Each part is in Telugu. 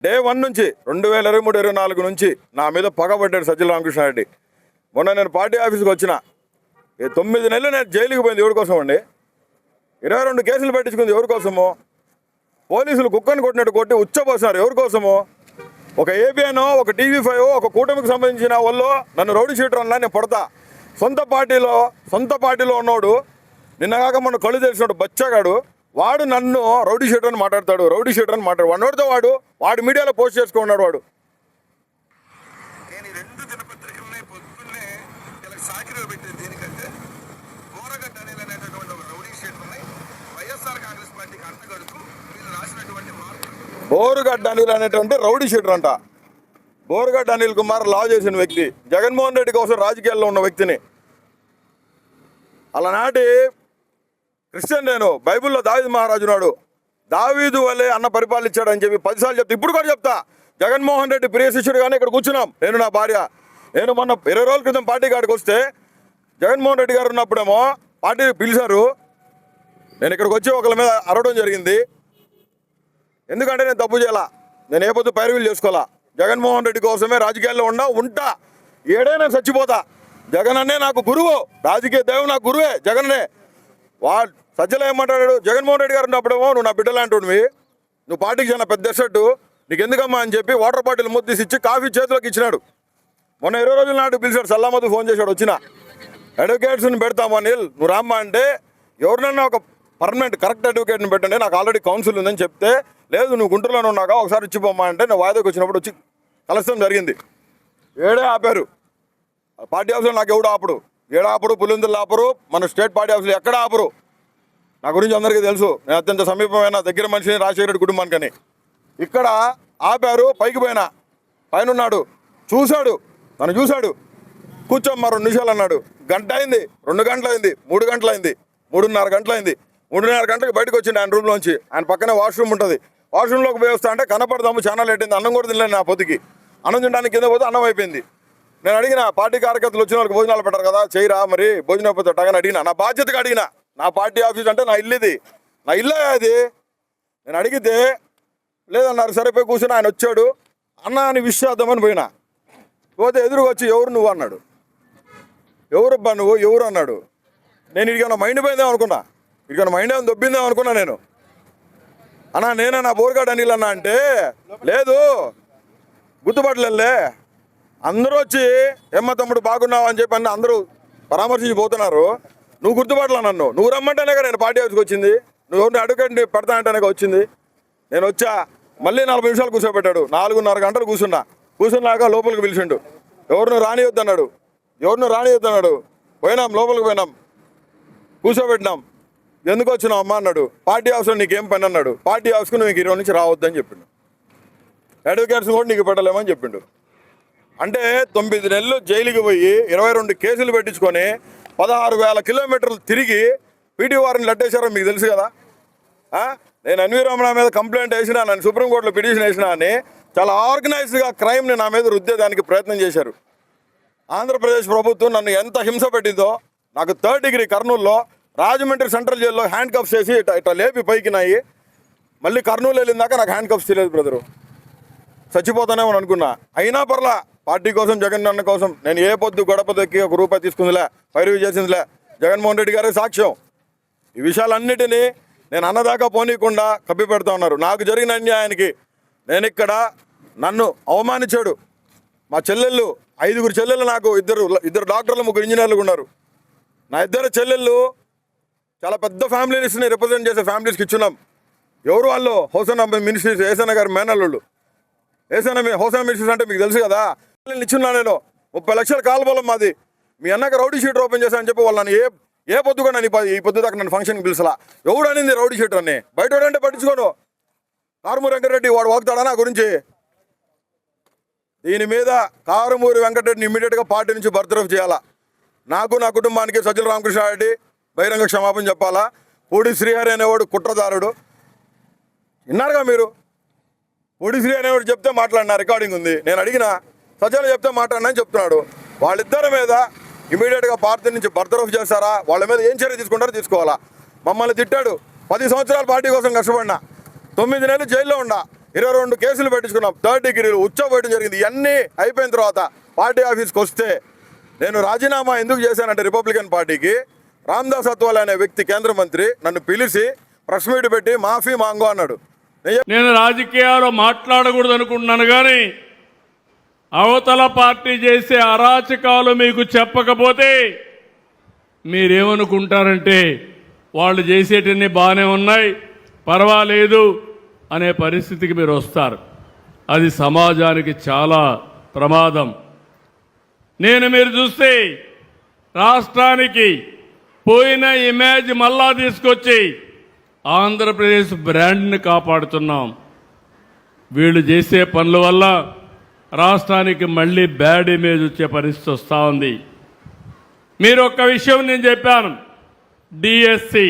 డే 1 నుంచి 2023-24 నుంచి నా మీద పగబడ్డాడు సజ్జల రామకృష్ణారెడ్డి. మొన్న నేను పార్టీ ఆఫీస్కి వచ్చిన 9 నెలలు నేను జైలుకి పోయింది ఎవరి కోసం అండి? 22 కేసులు పెట్టించుకుంది ఎవరి కోసము? పోలీసులు కుక్కను కొట్టినట్టు కొట్టి ఉచ్చపోసారు ఎవరి కోసము? ఒక ఏబిఎన్, ఒక TV5, ఒక కూటమికి సంబంధించిన వాళ్ళు నన్ను రౌడీ షీటర్ అన్నా నేను పడతా. సొంత పార్టీలో ఉన్నోడు, నిన్నగాక మొన్న కళ్ళు తెలిసినాడు బచ్చగాడు, వాడు నన్ను రౌడీ షీటర్ అని మాట్లాడతాడు. వాడితో వాడు మీడియాలో పోస్ట్ చేసుకున్నాడు. వాడు బోరుగడ్డ అనిల్ అనేటువంటి రౌడీ షీటర్ అంట. బోరుగడ్డ అనిల్ కుమార్ లా చేసిన వ్యక్తి, జగన్మోహన్ రెడ్డి కోసం రాజకీయాల్లో ఉన్న వ్యక్తిని. అలానాటి క్రిస్టియన్ నేను, బైబిల్లో దావీదు మహారాజు నాడు, దావీదు వల్లే అన్న పరిపాలించాడని చెప్పి 10 సార్లు చెప్తా. ఇప్పుడు కూడా చెప్తా. జగన్మోహన్ రెడ్డి ప్రియ శిష్యుడుగానే ఇక్కడ కూర్చున్నాం నేను, నా భార్య. నేను మొన్న 20 రోజుల క్రితం పార్టీ కాడికి వస్తే జగన్మోహన్ రెడ్డి గారు ఉన్నప్పుడేమో పార్టీ పిలిచారు. నేను ఇక్కడికి వచ్చి ఒకళ్ళ మీద అరవడం జరిగింది. ఎందుకంటే నేను తప్పు చేయాలా, నేను ఏ పొద్దు పైరువీలు చేసుకోవాలా. జగన్మోహన్ రెడ్డి కోసమే రాజకీయాల్లో ఉంటా. ఏడైనా చచ్చిపోతా. జగన్ అన్నే నాకు గురువు, రాజకీయ దైవం నాకు గురువే జగన్నే. వాడు సజ్జల ఏమంటాడు, జగన్మోహన్ రెడ్డి గారు ఉన్నప్పుడేమో నువ్వు నా బిడ్డలాంటివి, నువ్వు పార్టీకి చాలా పెద్ద షర్టు, నీకు ఎందుకమ్మా అని చెప్పి వాటర్ బాటిల్ ముద్దేసి ఇచ్చి కాఫీ చేతిలోకి ఇచ్చినాడు. మొన్న 20 రోజుల నాడు పిలిచాడు, సల్లామద్దు ఫోన్ చేశాడు. వచ్చిన అడ్వకేట్స్ని పెడతామా అనిల్, నువ్వు రామ్మా అంటే, ఎవరినన్నా ఒక పర్మనెంట్ కరెక్ట్ అడ్వకేట్ని పెట్టండి, నాకు ఆల్రెడీ కౌన్సిల్ ఉందని చెప్తే, లేదు నువ్వు గుంటూరులోనే ఉన్నాగా ఒకసారి ఇచ్చిపోమ్మా అంటే, నేను వాయిదాకి వచ్చినప్పుడు వచ్చి కలసం జరిగింది. ఏడే ఆపారు పార్టీ ఆఫీసులో. నాకు ఎవడు ఆపడు, ఏడాపరు, పులిందులు ఆపరు, మన స్టేట్ పార్టీ ఆఫీసులు ఎక్కడ ఆపరు. నా గురించి అందరికీ తెలుసు, నేను అత్యంత సమీపమైన దగ్గర మనిషిని రాజశేఖర రెడ్డి కుటుంబానికని. ఇక్కడ ఆపారు, పైకి పోయినా, పైన ఉన్నాడు, చూశాడు, నన్ను చూశాడు, కూర్చోమ్మా 2 నిమిషాలు అన్నాడు. గంట అయింది, 2 గంటలు అయింది, 3 గంటలు అయింది, 3:30 గంటలు అయింది. 3:30 గంటలకు బయటకు వచ్చింది ఆయన రూమ్లోంచి. ఆయన పక్కనే వాష్రూమ్ ఉంటుంది. వాష్రూమ్లోకి పోయి వస్తా అంటే కనపడదాము, చాలా లేట్ అయింది, అన్నం కూడా తినలేదు. నా పొద్దుకి అన్నం తినడానికి కింద పోతే అన్నం అయిపోయింది. నేను అడిగిన, పార్టీ కార్యకర్తలు వచ్చిన వాళ్ళకి భోజనాలు పెట్టారు కదా, చేయరా మరి భోజనం పెట్టాగని అడిగినా. నా బాధ్యతగా అడిగిన, నా పార్టీ ఆఫీస్ అంటే నా ఇల్లు ఇది, నా ఇల్లే అది. నేను అడిగితే లేదన్నారు. సరిపోయి కూర్చొని ఆయన వచ్చాడు. అన్న అని విష్ చేద్దామని పోయినా, పోతే ఎదురుగా వచ్చి ఎవరు నువ్వు అన్నాడు. ఎవరబ్బా నువ్వు, ఎవరు అన్నాడు. నేను ఇడికన్నా మైండ్ పోయిందేమో అనుకున్నా, ఇడికన్నా మైండ్ ఏమైనా దొబ్బిందేమో అనుకున్నా నేను. అన్నా నేనే నా బోరుగడ్డ అనిల్ అన్నా అంటే, లేదు గుర్తుపట్టలే, అందరూ వచ్చి ఎమ్మ తమ్ముడు బాగున్నావు అని చెప్పి అందరూ పరామర్శించి పోతున్నారు. నువ్వు గుర్తుపట్టలే నన్ను, నువ్వు రమ్మంటేనే నేను పార్టీ ఆఫీస్కి వచ్చింది, నువ్వు ఎవరిని అడ్వకేట్ని పెడతా అంటేనే వచ్చింది. నేను వచ్చా, మళ్ళీ 40 నిమిషాలు కూర్చోబెట్టాడు. 4:30 గంటలు కూర్చున్నాక లోపలికి పిలిచిండు. ఎవరిని రానియొద్దన్నాడు. పోయినాం, లోపలికి పోయినాం, కూర్చోబెట్టినాం. ఎందుకు వచ్చినావు అమ్మా అన్నాడు. పార్టీ ఆఫీస్లో నీకేం పని అన్నాడు. పార్టీ ఆఫీస్కి నువ్వు 20 నుంచి రావద్దని చెప్పిండు. అడ్వకేట్స్ కూడా నీకు పెట్టలేమని చెప్పిండు. అంటే 9 నెలలు జైలుకి పోయి 22 కేసులు పెట్టించుకొని 16,000 కిలోమీటర్లు తిరిగి పీటీ వారిని లెట్టేశారో మీకు తెలుసు కదా. నేను ఎన్వి రమణ మీద కంప్లైంట్ వేసినా, నన్ను సుప్రీంకోర్టులో పిటిషన్ వేసినా అని చాలా ఆర్గనైజ్డ్గా క్రైమ్ని నా మీద రుద్దేదానికి ప్రయత్నం చేశారు. ఆంధ్రప్రదేశ్ ప్రభుత్వం నన్ను ఎంత హింస పెట్టిందో, నాకు 3rd డిగ్రీ కర్నూలులో రాజమండ్రి సెంట్రల్ జైల్లో హ్యాండ్ కప్స్ చేసి ఇట్లా లేపి పైకి నాయి. మళ్ళీ కర్నూలు వెళ్ళిందాక నాకు హ్యాండ్ కప్స్ తెలియదు బ్రదరు. చచ్చిపోతానేమో అనుకున్నా. అయినా పర్లా, పార్టీ కోసం, జగన్ అన్న కోసం నేను ఏ పొద్దు గడప దొక్కి 1 రూపాయి తీసుకుందిలే, పైరువి చేసిందిలే. జగన్మోహన్ రెడ్డి గారే సాక్ష్యం. ఈ విషయాలన్నిటినీ నేను అన్నదాకా పోనీయకుండా కప్పి పెడతా ఉన్నారు. నాకు జరిగిన అన్యాయానికి నేను ఇక్కడ నన్ను అవమానించాడు. మా చెల్లెళ్ళు 5 చెల్లెళ్ళు, నాకు ఇద్దరు డాక్టర్లు, 3 ఇంజనీర్లు ఉన్నారు. నా 2 చెల్లెళ్ళు చాలా పెద్ద ఫ్యామిలీస్ని రిప్రజెంట్ చేసే ఫ్యామిలీస్కి ఇచ్చున్నాం. ఎవరు వాళ్ళు? హౌసన్ మినిస్ట్రీస్, ఏసన్న గారి మేనల్లుళ్ళు. హౌసన్ మినిస్ట్రీస్ అంటే మీకు తెలుసు కదా. ఇచ్చున్నా నేను 30 లక్షల కాలుబలం మాది. మీ అన్నకు రౌడీ షీటర్ ఓపెన్ చేశానని చెప్పి వాళ్ళు నన్ను ఏ పొద్దు కూడా ఈ పొద్దు దాకా నన్ను ఫంక్షన్కి పిలిచలా. ఎవడు అనింది రౌడీ షీటర్ అని? బయట అంటే పట్టించుకోను. కారుమూరి వెంకటరెడ్డి వాడు వాగుతాడా నా గురించి? దీని మీద కారుమూరి వెంకటరెడ్డిని ఇమ్మీడియట్గా పార్టీ నుంచి బర్తరఫ్ చేయాలా. నాకు, నా కుటుంబానికి సజ్జల రామకృష్ణారెడ్డి బహిరంగ క్షమాపణ చెప్పాలా. పూడి శ్రీహరి అనేవాడు కుట్రదారుడు. విన్నారుగా మీరు? పూడి శ్రీ అనేవాడు చెప్తే మాట్లాడినా, రికార్డింగ్ ఉంది. నేను అడిగిన, సజ్జలు చెప్తే మాట్లాడినా చెప్తున్నాడు. వాళ్ళిద్దరి మీద ఇమీడియట్గా పార్టీ నుంచి బర్తరఫ్ చేస్తారా, వాళ్ళ మీద ఏం చర్య తీసుకుంటారో తీసుకోవాలా. మమ్మల్ని తిట్టాడు. 10 సంవత్సరాలు పార్టీ కోసం కష్టపడినా, 9 నెలలు జైల్లో ఉన్నా. 22 కేసులు పెట్టించుకున్నాం, 3rd డిగ్రీలు ఉచ్చబోయడం జరిగింది. ఇవన్నీ అయిపోయిన తర్వాత పార్టీ ఆఫీస్కి వస్తే నేను రాజీనామా ఎందుకు చేశానంటే రిపబ్లికన్ పార్టీకి, రామ్దాస్ అత్వాలే అనే వ్యక్తి కేంద్ర మంత్రి నన్ను పిలిచి ప్రెస్ మీట్ పెట్టి మాఫీ మాంగో అన్నాడు. నేను రాజకీయాలు మాట్లాడకూడదు అనుకుంటున్నాను, కానీ అవతల పార్టీ చేసే అరాచకాలు మీకు చెప్పకపోతే మీరేమనుకుంటారంటే వాళ్ళు చేసేటన్ని బాగానే ఉన్నాయి, పర్వాలేదు అనే పరిస్థితికి మీరు వస్తారు. అది సమాజానికి చాలా ప్రమాదం. మీరు చూస్తే రాష్ట్రానికి పోయిన ఇమేజ్ మళ్ళా తీసుకొచ్చి ఆంధ్రప్రదేశ్ బ్రాండ్ని కాపాడుతున్నాం. వీళ్ళు చేసే పనుల వల్ల రాష్ట్రానికి మళ్ళీ బ్యాడ్ ఇమేజ్ వచ్చే పరిస్థితి వస్తూ ఉంది. మీరు ఒక్క విషయం నేను చెప్పాను, డిఎస్సి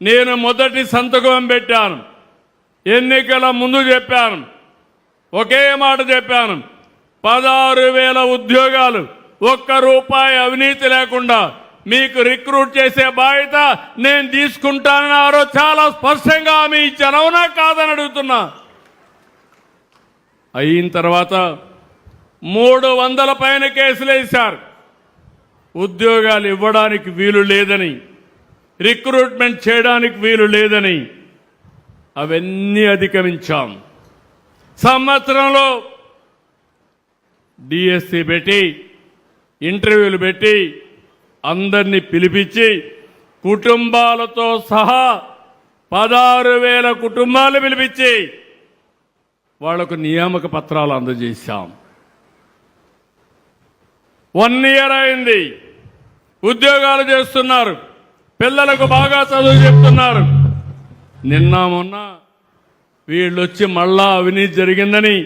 నేను మొదటి సంతకం పెట్టాను, ఎన్నికల ముందు చెప్పాను, ఒకే మాట చెప్పాను, 16,000 ఉద్యోగాలు, ₹1 అవినీతి లేకుండా మీకు రిక్రూట్ చేసే బాధ్యత నేను తీసుకుంటానన్నారో చాలా స్పష్టంగా హామీ ఇచ్చాను. అవునా కాదని అడుగుతున్నా. అయిన తర్వాత 300 పైన కేసులు వేశారు. ఉద్యోగాలు ఇవ్వడానికి వీలు లేదని, రిక్రూట్మెంట్ చేయడానికి వీలు లేదని అవన్నీ అధిగమించాం. సంవత్సరంలో డిఎస్సి పెట్టి ఇంటర్వ్యూలు పెట్టి అందరినీ పిలిపించి కుటుంబాలతో సహా 16,000 కుటుంబాలు పిలిపించి వాళ్లకు నియామక పత్రాలు అందజేశాం. 1 ఇయర్ అయింది, ఉద్యోగాలు చేస్తున్నారు, పిల్లలకు బాగా చదువు చెప్తున్నారు. నిన్న మొన్న వీళ్ళొచ్చి మళ్ళా అవినీతి జరిగిందని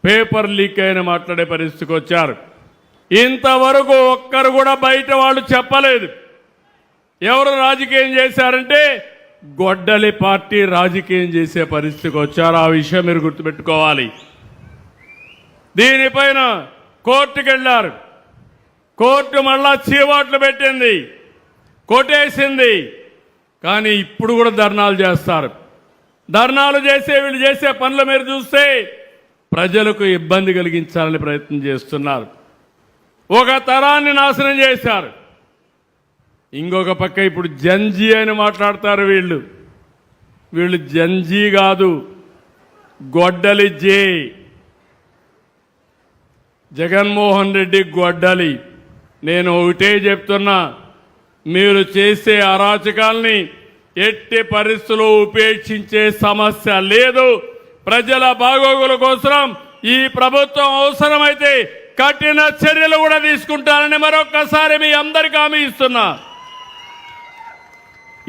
పేపర్ లీక్ అయిన మాట్లాడే పరిస్థితికి వచ్చారు. ఇంతవరకు ఒక్కరు కూడా బయట వాళ్ళు చెప్పలేదు. ఎవరు రాజకీయం చేశారంటే గొడ్డలి పార్టీ రాజకీయం చేసే పరిస్థితికి వచ్చారు. ఆ విషయం మీరు గుర్తుపెట్టుకోవాలి. దీనిపైన కోర్టుకు వెళ్ళారు. కోర్టు మళ్ళా చీవాట్లు పెట్టింది, కొట్టేసింది. కానీ ఇప్పుడు కూడా ధర్నాలు చేస్తారు. ధర్నాలు చేసే వీళ్ళు చేసే పనులు మీరు చూస్తే ప్రజలకు ఇబ్బంది కలిగించాలని ప్రయత్నం చేస్తున్నారు. ఒక తరాన్ని నాశనం చేశారు. ఇంకొక పక్క ఇప్పుడు జంజీ అని మాట్లాడతారు. వీళ్ళు జంజీ కాదు, గొడ్డలి జే. జగన్మోహన్ రెడ్డి గొడ్డలి. నేను ఒకటే చెప్తున్నా, మీరు చేసే అరాచకాల్ని ఎట్టి పరిస్థితుల్లో ఉపేక్షించే సమస్య లేదు. ప్రజల బాగోగుల కోసం ఈ ప్రభుత్వం అవసరమైతే కఠిన చర్యలు కూడా తీసుకుంటానని మరొక్కసారి మీ అందరికీ హామీ ఇస్తున్నా.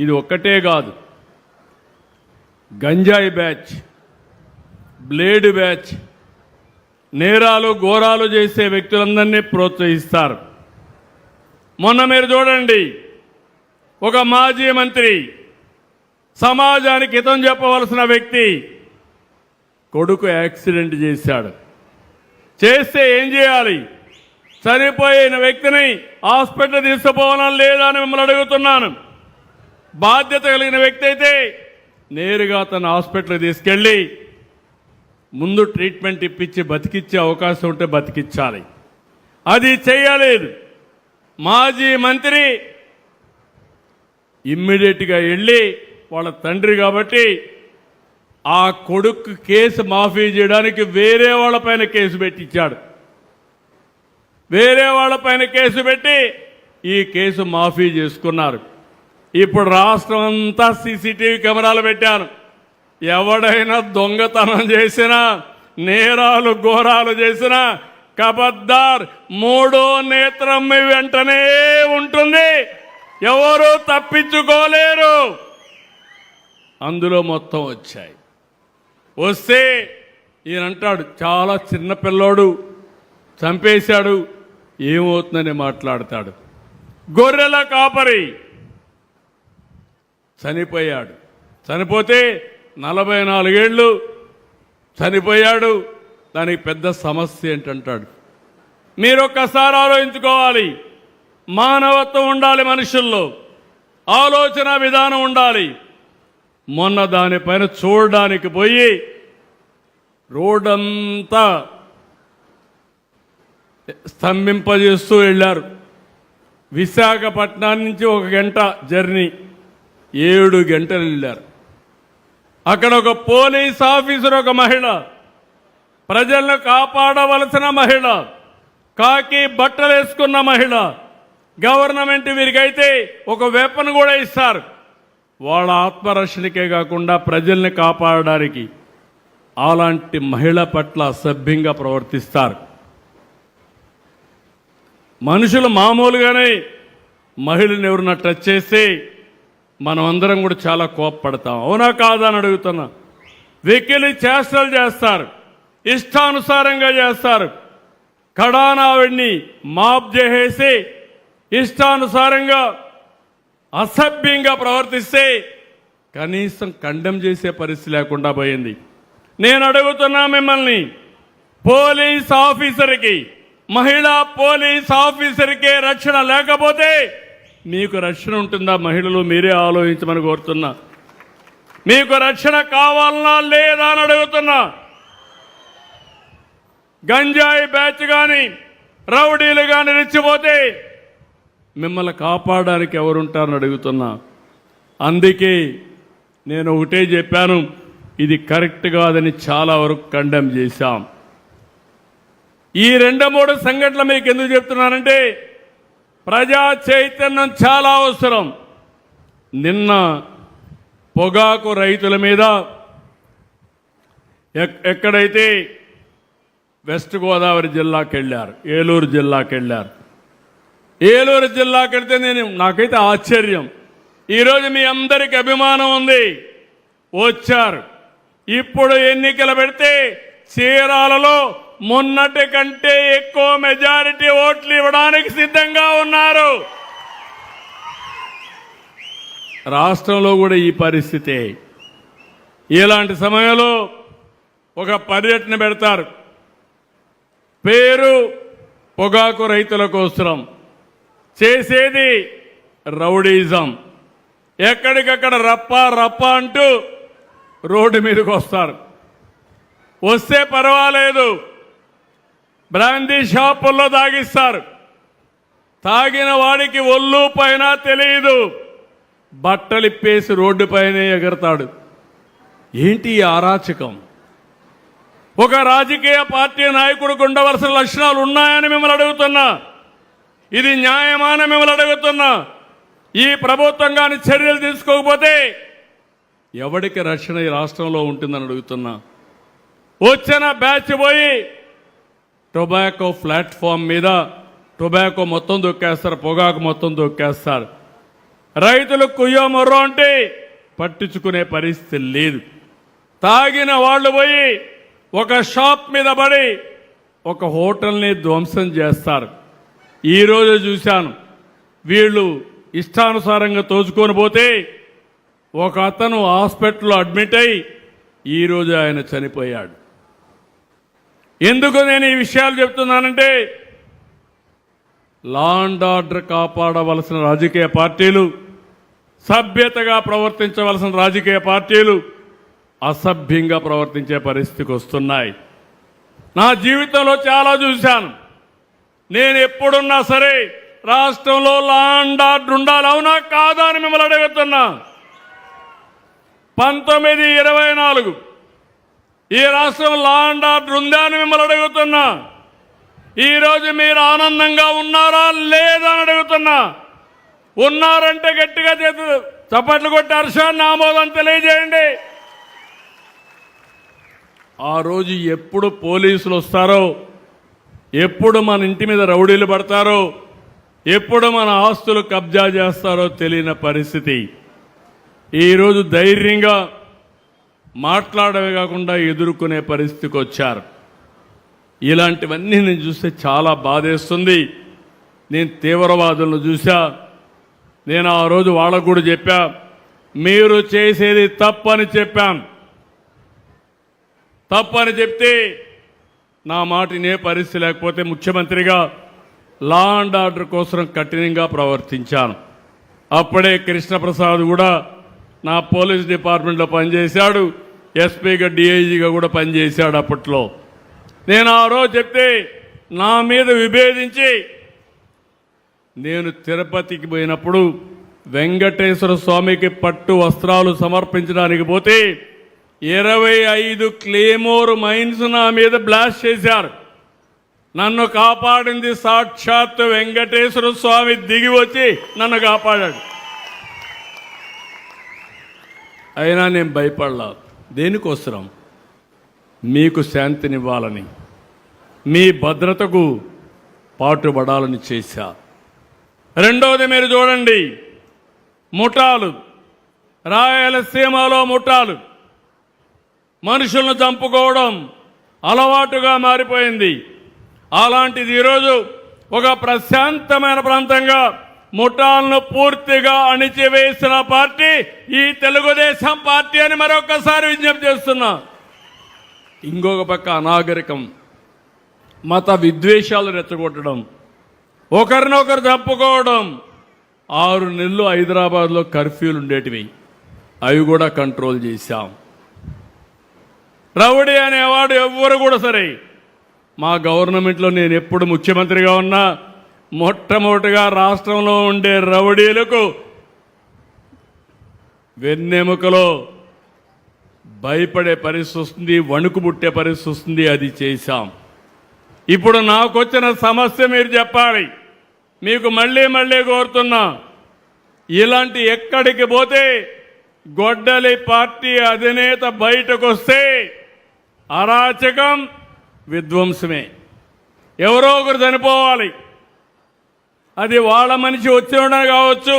ఇది ఒక్కటే కాదు, గంజాయి బ్యాచ్, బ్లేడ్ బ్యాచ్, నేరాలు ఘోరాలు చేసే వ్యక్తులందరినీ ప్రోత్సహిస్తారు. మొన్న మీరు చూడండి, ఒక మాజీ మంత్రి, సమాజానికి హితం చెప్పవలసిన వ్యక్తి కొడుకు యాక్సిడెంట్ చేశాడు. చేస్తే ఏం చేయాలి? చనిపోయిన వ్యక్తిని హాస్పిటల్ తీసుకుపోవాలని లేదా అని మిమ్మల్ని అడుగుతున్నాను. బాధ్యత కలిగిన వ్యక్తి అయితే నేరుగా తన హాస్పిటల్ తీసుకెళ్ళి ముందు ట్రీట్మెంట్ ఇప్పించి బతికిచ్చే అవకాశం ఉంటే బతికించాలి. అది చేయలేదు. మాజీ మంత్రి ఇమ్మీడియట్గా వెళ్ళి వాళ్ళ తండ్రి కాబట్టి ఆ కొడుకు కేసు మాఫీ చేయడానికి వేరే వాళ్ళపైన కేసు పెట్టించాడు. వేరే వాళ్ళపైన కేసు పెట్టి ఈ కేసు మాఫీ చేసుకున్నారు. ఇప్పుడు రాష్ట్రం అంతా సీసీటీవీ కెమెరాలు పెట్టాను. ఎవడైనా దొంగతనం చేసినా, నేరాలు ఘోరాలు చేసినా కబద్దార్, 3వ నేత్రం మీ వెంటనే ఉంటుంది. ఎవరు తప్పించుకోలేరు. అందులో మొత్తం వచ్చాయి. వస్తే ఈయనంటాడు చాలా చిన్న పిల్లోడు, చంపేశాడు, ఏమవుతుందని మాట్లాడతాడు. గొర్రెల కాపరి చనిపోయాడు. చనిపోతే 44 ఏళ్ళు చనిపోయాడు. దానికి పెద్ద సమస్య ఏంటంటాడు. మీరు ఒక్కసారి ఆలోచించుకోవాలి. మానవత్వం ఉండాలి, మనుషుల్లో ఆలోచన విధానం ఉండాలి. మొన్న దానిపైన చూడడానికి పోయి రోడ్డంతా స్తంభింపజేస్తూ వెళ్ళారు. విశాఖపట్నం నుంచి 1 గంట జర్నీ, 7 గంటలు వెళ్ళారు. అక్కడ ఒక పోలీస్ ఆఫీసర్, ఒక మహిళ, ప్రజలను కాపాడవలసిన మహిళ, కాకి బట్టలు వేసుకున్న మహిళ, గవర్నమెంట్ వీరికైతే ఒక వెపన్ కూడా ఇస్తారు. వాళ్ళ ఆత్మరక్షణకే కాకుండా ప్రజల్ని కాపాడడానికి అలాంటి మహిళ పట్ల అసభ్యంగా ప్రవర్తిస్తారు. మనుషులు మామూలుగానే మహిళని ఎవరన్నా టచ్ చేస్తే మనం అందరం కూడా చాలా కోప్పడతాం. అవునా కాదా అని అడుగుతున్నా. వెకిలి చేష్టలు చేస్తారు, ఇష్టానుసారంగా చేస్తారు. కడానావిడిని మాప్ చేసేసి ఇష్టానుసారంగా అసభ్యంగా ప్రవర్తిస్తే కనీసం కండెం చేసే పరిస్థితి లేకుండా పోయింది. నేను అడుగుతున్నా మిమ్మల్ని, పోలీస్ ఆఫీసర్కి, మహిళా పోలీస్ ఆఫీసర్కే రక్షణ లేకపోతే మీకు రక్షణ ఉంటుందా? మహిళలు మీరే ఆలోచించమని కోరుతున్నా. మీకు రక్షణ కావాలన్నా లేదా అని అడుగుతున్నా. గంజాయి బ్యాచ్ కానీ రౌడీలు కానీ రెచ్చిపోతే మిమ్మల్ని కాపాడడానికి ఎవరుంటారని అడుగుతున్నా. అందుకే నేను ఒకటే చెప్పాను, ఇది కరెక్ట్ కాదని చాలా వరకు కండెమ్ చేశాం. ఈ 2-3 సంఘటనలు మీకు ఎందుకు చెప్తున్నానంటే ప్రజా చైతన్యం చాలా అవసరం. నిన్న పొగాకు రైతుల మీద ఎక్కడైతే వెస్ట్ గోదావరి జిల్లాకి వెళ్ళారు, ఏలూరు జిల్లాకి వెళ్ళారు. ఏలూరు జిల్లాకి వెళ్తే నాకైతే ఆశ్చర్యం. ఈరోజు మీ అందరికి అభిమానం ఉంది, వచ్చారు. ఇప్పుడు ఎన్నికలు పెడితే చీరాలలో మొన్నటి కంటే ఎక్కువ మెజారిటీ ఓట్లు ఇవ్వడానికి సిద్ధంగా ఉన్నారు. రాష్ట్రంలో కూడా ఈ పరిస్థితే. ఇలాంటి సమయంలో ఒక పర్యటన పెడతారు, పేరు పొగాకు రైతుల కోసం, చేసేది రౌడీజం. ఎక్కడికక్కడ రప్ప అంటూ రోడ్డు మీదకి వస్తారు. వస్తే పర్వాలేదు, బ్రాందీ షాపుల్లో తాగిస్తారు. తాగిన వాడికి ఒళ్ళు పైన తెలియదు, బట్టలిప్పేసి రోడ్డు పైనే ఎగరతాడు. ఏంటి ఈ అరాచకం? ఒక రాజకీయ పార్టీ నాయకుడికి ఉండవలసిన లక్షణాలు ఉన్నాయని మిమ్మల్ని అడుగుతున్నా. ఇది న్యాయమాన మిమ్మల్ని అడుగుతున్నా. ఈ ప్రభుత్వం కానీ చర్యలు తీసుకోకపోతే ఎవరికి రక్షణ ఈ రాష్ట్రంలో ఉంటుందని అడుగుతున్నా. వచ్చిన బ్యాచ్ పోయి టొబాకో ప్లాట్ఫామ్ మీద టొబాకో మొత్తం దొక్కేస్తారు, పొగాకు మొత్తం దొక్కేస్తారు. రైతులు కుయ్యో మొర్రో అంటే పట్టించుకునే పరిస్థితి లేదు. తాగిన వాళ్ళు పోయి ఒక షాప్ మీద పడి ఒక హోటల్ని ధ్వంసం చేస్తారు. ఈరోజు చూశాను, వీళ్ళు ఇష్టానుసారంగా తోచుకొని పోతే ఒక అతను హాస్పిటల్లో అడ్మిట్ అయి ఈరోజు ఆయన చనిపోయాడు. ఎందుకు నేను ఈ విషయాలు చెప్తున్నానంటే లా అండ్ ఆర్డర్ కాపాడవలసిన రాజకీయ పార్టీలు, సభ్యతగా ప్రవర్తించవలసిన రాజకీయ పార్టీలు అసభ్యంగా ప్రవర్తించే పరిస్థితికి వస్తున్నాయి. నా జీవితంలో చాలా చూశాను. నేను ఎప్పుడున్నా సరే రాష్ట్రంలో లా అండ్ ఆర్డర్ ఉండాలి, అవునా కాదా అని మిమ్మల్ని అడుగుతున్నా. 1924 ఈ రాష్ట్రం లా అండ్ ఆర్డర్ ఉందా అని మిమ్మల్ని అడుగుతున్నా. ఈరోజు మీరు ఆనందంగా ఉన్నారా లేదా అని అడుగుతున్నా. ఉన్నారంటే గట్టిగా చేతులు చప్పట్లు కొట్టి హర్షాన్ని ఆమోదం తెలియజేయండి. ఆ రోజు ఎప్పుడు పోలీసులు వస్తారో, ఎప్పుడు మన ఇంటి మీద రౌడీలు పడతారో, ఎప్పుడు మన ఆస్తులు కబ్జా చేస్తారో తెలియని పరిస్థితి. ఈరోజు ధైర్యంగా మాట్లాడమే కాకుండా ఎదుర్కొనే పరిస్థితికి వచ్చారు. ఇలాంటివన్నీ నేను చూస్తే చాలా బాధేస్తుంది. నేను తీవ్రవాదులను చూశా. నేను ఆ రోజు వాళ్ళకు కూడా చెప్పా, మీరు చేసేది తప్పని చెప్పాను. తప్పని చెప్తే నా మాట వినే పరిస్థితి లేకపోతే ముఖ్యమంత్రిగా లా అండ్ ఆర్డర్ కోసం కఠినంగా ప్రవర్తించాను. అప్పుడే కృష్ణప్రసాద్ కూడా నా పోలీస్ డిపార్ట్మెంట్లో పనిచేశాడు, ఎస్పీగా డిఐజీగా కూడా పనిచేశాడు అప్పట్లో. నేను ఆ రోజు చెప్తే నా మీద విభేదించి నేను తిరుపతికి పోయినప్పుడు వెంకటేశ్వర స్వామికి పట్టు వస్త్రాలు సమర్పించడానికి పోతే 25 క్లేమోర్ మైన్స్ నా మీద బ్లాస్ట్ చేశారు. నన్ను కాపాడింది సాక్షాత్ వెంకటేశ్వర స్వామి దిగి వచ్చి నన్ను కాపాడాడు. అయినా నేను భయపడలా. దేనికోసరం? మీకు శాంతినివ్వాలని, మీ భద్రతకు పాటుపడాలని చేశా. రెండవది మీరు చూడండి, ముఠాలు, రాయలసీమలో ముఠాలు మనుషులను చంపుకోవడం అలవాటుగా మారిపోయింది. అలాంటిది ఈరోజు ఒక ప్రశాంతమైన ప్రాంతంగా ముఠాలను పూర్తిగా అణిచివేసిన పార్టీ ఈ తెలుగుదేశం పార్టీ అని మరొకసారి విజ్ఞప్తి చేస్తున్నా. ఇంకొక పక్క అనాగరికం, మత విద్వేషాలు రెచ్చగొట్టడం, ఒకరినొకరు చంపుకోవడం. 6 నెలలు హైదరాబాద్లో కర్ఫ్యూలు ఉండేటివి, అవి కూడా కంట్రోల్ చేశాం. రౌడీ అనేవాడు ఎవ్వరు కూడా సరే, మా గవర్నమెంట్లో నేను ఎప్పుడు ముఖ్యమంత్రిగా ఉన్నా మొట్టమొదటిగా రాష్ట్రంలో ఉండే రౌడీలకు వెన్నెముకలో భయపడే పరిస్థితి వస్తుంది, వణుకు పుట్టే పరిస్థితి వస్తుంది. అది చేశాం. ఇప్పుడు నాకు వచ్చిన సమస్య మీరు చెప్పాలి. మీకు మళ్ళీ కోరుతున్నా, ఇలాంటి ఎక్కడికి పోతే గొడ్డలి పార్టీ అధినేత బయటకు వస్తే అరాచకం, విధ్వంసమే. ఎవరో ఒకరు చనిపోవాలి. అది వాళ్ళ మనిషి వచ్చిన కావచ్చు,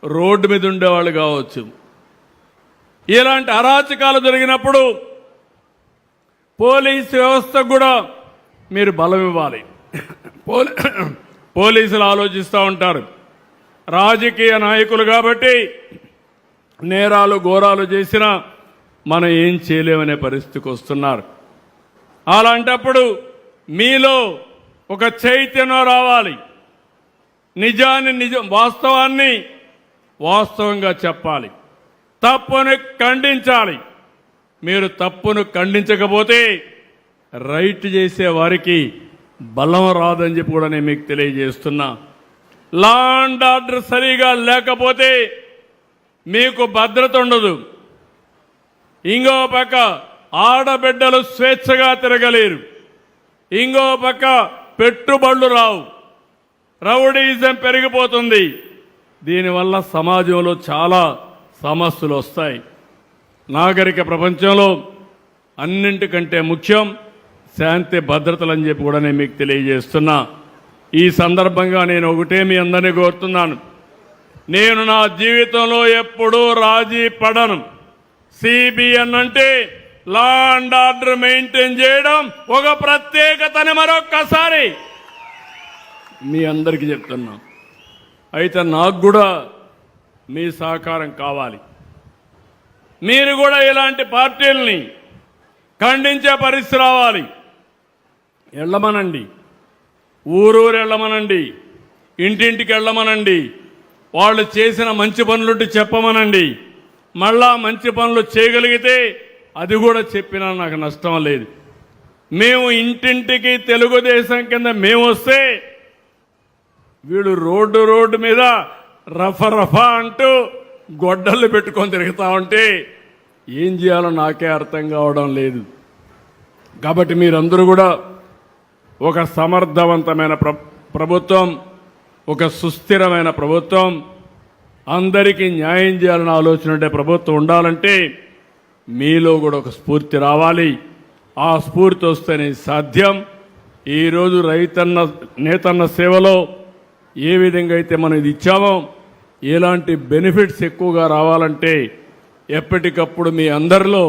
రోడ్డు మీద ఉండేవాళ్ళు కావచ్చు. ఇలాంటి అరాచకాలు జరిగినప్పుడు పోలీసు వ్యవస్థకు కూడా మీరు బలం ఇవ్వాలి. పోలీసులు ఆలోచిస్తూ ఉంటారు, రాజకీయ నాయకులు కాబట్టి నేరాలు ఘోరాలు చేసినా మనం ఏం చేయలేమనే పరిస్థితికి వస్తున్నారు. అలాంటప్పుడు మీలో ఒక చైతన్యం రావాలి. వాస్తవాన్ని వాస్తవంగా చెప్పాలి, తప్పును ఖండించాలి. మీరు తప్పును ఖండించకపోతే రైట్ చేసే వారికి బలం రాదని చెప్పి కూడా నేను మీకు తెలియజేస్తున్నా. లా అండ్ ఆర్డర్ సరిగా లేకపోతే మీకు భద్రత ఉండదు. ఇంకో పక్క ఆడబిడ్డలు స్వేచ్ఛగా తిరగలేరు, ఇంకో పక్క పెట్టుబడులు రావు, రౌడీజం పెరిగిపోతుంది. దీనివల్ల సమాజంలో చాలా సమస్యలు వస్తాయి. నాగరిక ప్రపంచంలో అన్నింటికంటే ముఖ్యం శాంతి భద్రతలు అని చెప్పి కూడా నేను మీకు తెలియజేస్తున్నా. ఈ సందర్భంగా నేను ఒకటే మీ అందరినీ కోరుతున్నాను, నేను నా జీవితంలో ఎప్పుడూ రాజీ పడను. సిబిఎన్ అంటే లా అండ్ ఆర్డర్ మెయింటైన్ చేయడం ఒక ప్రత్యేకతని మరొక్కసారి మీ అందరికీ చెప్తున్నా. అయితే నాకు కూడా మీ సహకారం కావాలి. మీరు కూడా ఇలాంటి పార్టీలని ఖండించే పరిస్థితి రావాలి. వెళ్ళమనండి, ఊరూరు వెళ్ళమనండి, ఇంటింటికి వెళ్ళమనండి, వాళ్ళు చేసిన మంచి పనులుంటే చెప్పమనండి. మళ్ళా మంచి పనులు చేయగలిగితే అది కూడా చెప్పినా నాకు నష్టం లేదు. మేము ఇంటింటికి తెలుగుదేశం కింద మేము వస్తే వీడు రోడ్డు మీద రఫా అంటూ గొడ్డళ్ళు పెట్టుకొని తిరుగుతా ఉంటే ఏం చేయాలో నాకే అర్థం కావడం లేదు. కాబట్టి మీరందరూ కూడా ఒక సమర్థవంతమైన ప్రభుత్వం, ఒక సుస్థిరమైన ప్రభుత్వం, అందరికీ న్యాయం చేయాలని ఆలోచన ఉండే ప్రభుత్వం ఉండాలంటే మీలో కూడా ఒక స్ఫూర్తి రావాలి. ఆ స్ఫూర్తి వస్తేనే సాధ్యం. ఈరోజు నేతన్న సేవలో ఏ విధంగా అయితే మనం ఇది ఇచ్చామో ఎలాంటి బెనిఫిట్స్ ఎక్కువగా రావాలంటే ఎప్పటికప్పుడు మీ అందరిలో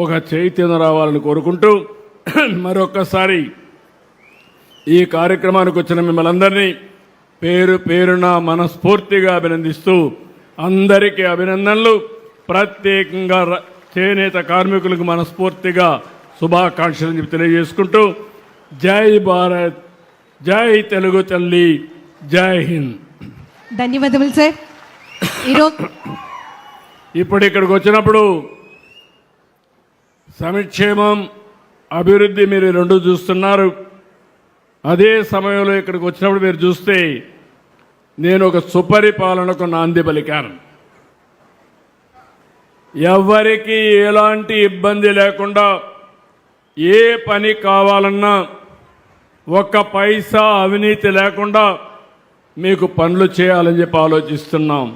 ఒక చైతన్యం రావాలని కోరుకుంటూ మరొక్కసారి ఈ కార్యక్రమానికి వచ్చిన మిమ్మల్ని అందరినీ పేరున మనస్ఫూర్తిగా అభినందిస్తూ అందరికీ అభినందనలు. ప్రత్యేకంగా చేనేత కార్మికులకు మనస్ఫూర్తిగా శుభాకాంక్షలు చెప్పి తెలియజేసుకుంటూ జై భారత్, జై తెలుగు తల్లి, జై హింద్. ధన్యవాదములు సార్. ఇప్పుడు ఇక్కడికి వచ్చినప్పుడు సంక్షేమం అభివృద్ధి మీరు రెండు చూస్తున్నారు. అదే సమయంలో ఇక్కడికి వచ్చినప్పుడు మీరు చూస్తే నేను ఒక సుపరిపాలనకు నాంది పలికాను. ఎవరికి ఎలాంటి ఇబ్బంది లేకుండా ఏ పని కావాలన్నా ఒక్క పైసా అవినీతి లేకుండా మీకు పనులు చేయాలని చెప్పి ఆలోచిస్తున్నాం.